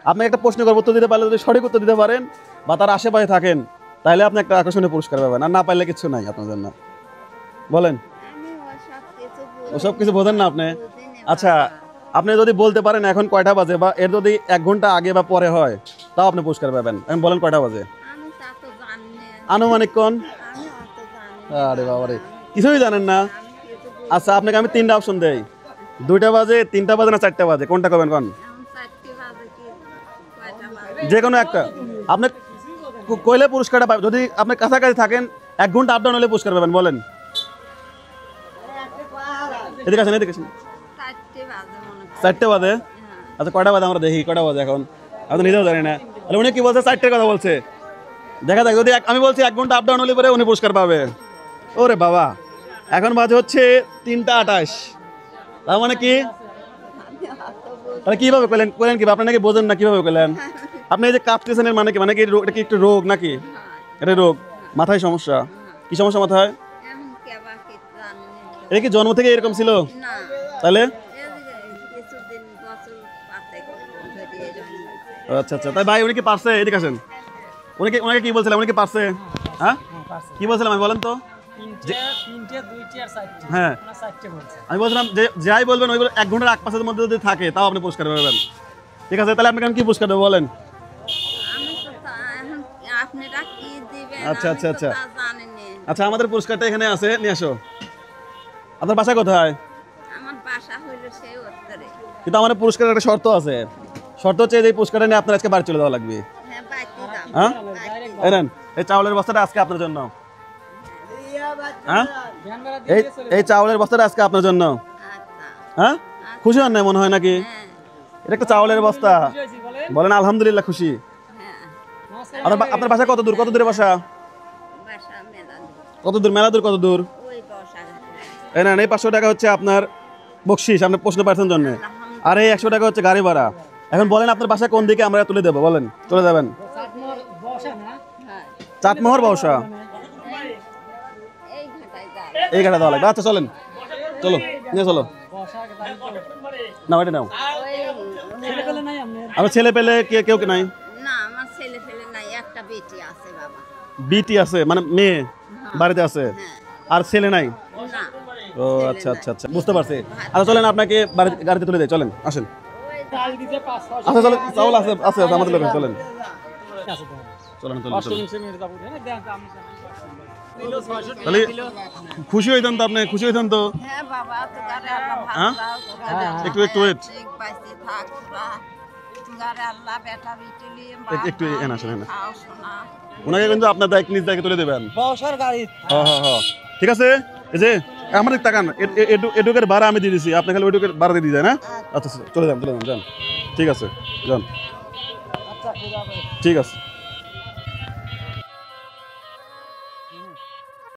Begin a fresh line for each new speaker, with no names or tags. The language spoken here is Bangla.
আপনি একটা প্রশ্ন করব, উত্তর দিতে পারলে যদি সঠিক উত্তর দিতে পারেন বা তার আশেপাশে থাকেন তাহলে আপনি একটা আকর্ষণীয় পুরস্কার পাবেন, আর না পাইলে কিছু নাই আপনার জন্য। বলেন। ওসব কিছু বোঝেন না আপনি? আচ্ছা, আপনি যদি বলতে পারেন এখন কয়টা বাজে বা এর যদি 1 ঘন্টা আগে বা পরে হয় তাও আপনি পুরস্কার পাবেন। এখন বলেন কয়টা বাজে আনুমানিক কোন? আরে বাবারে, কিছুই জানেন না। আচ্ছা, আপনাকে আমি 3টা অপশন দেই, 2টা বাজে, 3টা বাজে না 4টা বাজে, কোনটা করবেন কোন? যে কোনো একটা। আপনি কইলে পুরস্কারটা পাবেন, যদি আপনি কাছাকাছি থাকেন 1 ঘন্টা আপ ডাউন হলে পুরস্কার পাবেন। বলেন। এদিকে আসেন, এদিকে আসেন। 4টে বাজে? আচ্ছা, কয়টা বাজে আমরা দেখি, কয়টা বাজে এখন? আমি তো নিজেও জানি না। তাহলে উনি কি বলছে? 4টের কথা বলছে। দেখা যাক, যদি আমি বলছি 1 ঘন্টা আপ ডাউন হলে পরে উনি পুরস্কার পাবে। ওরে বাবা, এখন বাজে হচ্ছে 3টা 28। তার মানে কি? তাহলে কিভাবে কইলেন? কইলেন কি আপনি নাকি বোঝেন না? কিভাবে কইলেন? আপনি এই যে কাঁপতেছেন এর মানে কি? মানে কি এটা কি একটু রোগ নাকি? এটা রোগ, মাথায় সমস্যা? কি সমস্যা মাথায়? এটা কি জন্ম থেকে এরকম ছিল? তাহলে আচ্ছা আচ্ছা, তাই ভাই উনি কি পারছে? এদিকে আসেন। উনাকে কি বলছিলাম? উনি কি পারছে? হ্যাঁ, কি বলছিলাম আমি? বলেন তো। হ্যাঁ, আমি বলছিলাম যে যাই বলবেন ওইগুলো 1 ঘন্টার আগ পাশের মধ্যে যদি থাকে তাও আপনি পুরস্কার পাবেন। ঠিক আছে, তাহলে আপনাকে আমি কি পুরস্কার দেবো বলেন? আচ্ছা আচ্ছা আচ্ছা আচ্ছা, আমাদের পুরস্কারটা এখানে আছে, নিয়ে আসো। আপনার বাসা কোথায়? কিন্তু আমার পুরস্কারের একটা শর্ত আছে। শর্ত হচ্ছে এই পুরস্কারটা নিয়ে আপনার আজকে বাড়ি চলে যাওয়া লাগবে। হ্যাঁ, এই চাউলের বস্তাটা আজকে আপনার জন্য। হ্যাঁ, এই চাউলের বস্তাটা আজকে আপনার জন্য। হ্যাঁ, খুশি হন না মনে হয় নাকি? এটা একটা চাউলের বস্তা। বলেন আলহামদুলিল্লাহ, খুশি? আপনার বাসা কত দূর? কত দূরে বাসা? কত দূর? মেলা দূর? কত দূর? এই না, এই 500 টাকা হচ্ছে আপনার বকশিস, আপনি প্রশ্ন পাচ্ছেন জন্য। আর এই 100 টাকা হচ্ছে গাড়ি ভাড়া। এখন বলেন আপনার বাসা কোন দিকে, আমরা তুলে দেবো। বলেন, চলে যাবেন। চাটমোহর বর্ষা, এই ঘাটা দেওয়া লাগবে। আচ্ছা চলেন, চলো নিয়ে চলো। না ওইটা নাও। আমার ছেলে পেলে কেউ নাই? বিটি আছে, মানে মেয়ে বাড়িতে আছে, আর ছেলে নাই? ও আচ্ছা আচ্ছা আচ্ছা, বুঝতে পারছি। আচ্ছা চলেন, আপনাকে গাড়িতে তুলে দেয়, চলেন আসেন। আচ্ছা চলেন, চাউল আছে আছে আমাদের লোক, চলেন চলেন চলেন। তাহলে খুশি হইতেন তো আপনি? খুশি হইতেন তো? হ্যাঁ, একটু একটু ওয়েট, একটু এনে আসেন। ওনাকে কিন্তু আপনার দায়িত্ব নিজ দায়িত্বে তুলে দেবেন। হ্যাঁ, ঠিক আছে। এই যে আমাদের টাকা এডুকের ভাড়া আমি দিয়ে দিচ্ছি, আপনি খালি ওইটুকের ভাড়া দিয়ে দিয়ে না। আচ্ছা চলে যান যান। ঠিক আছে, যান। ঠিক আছে।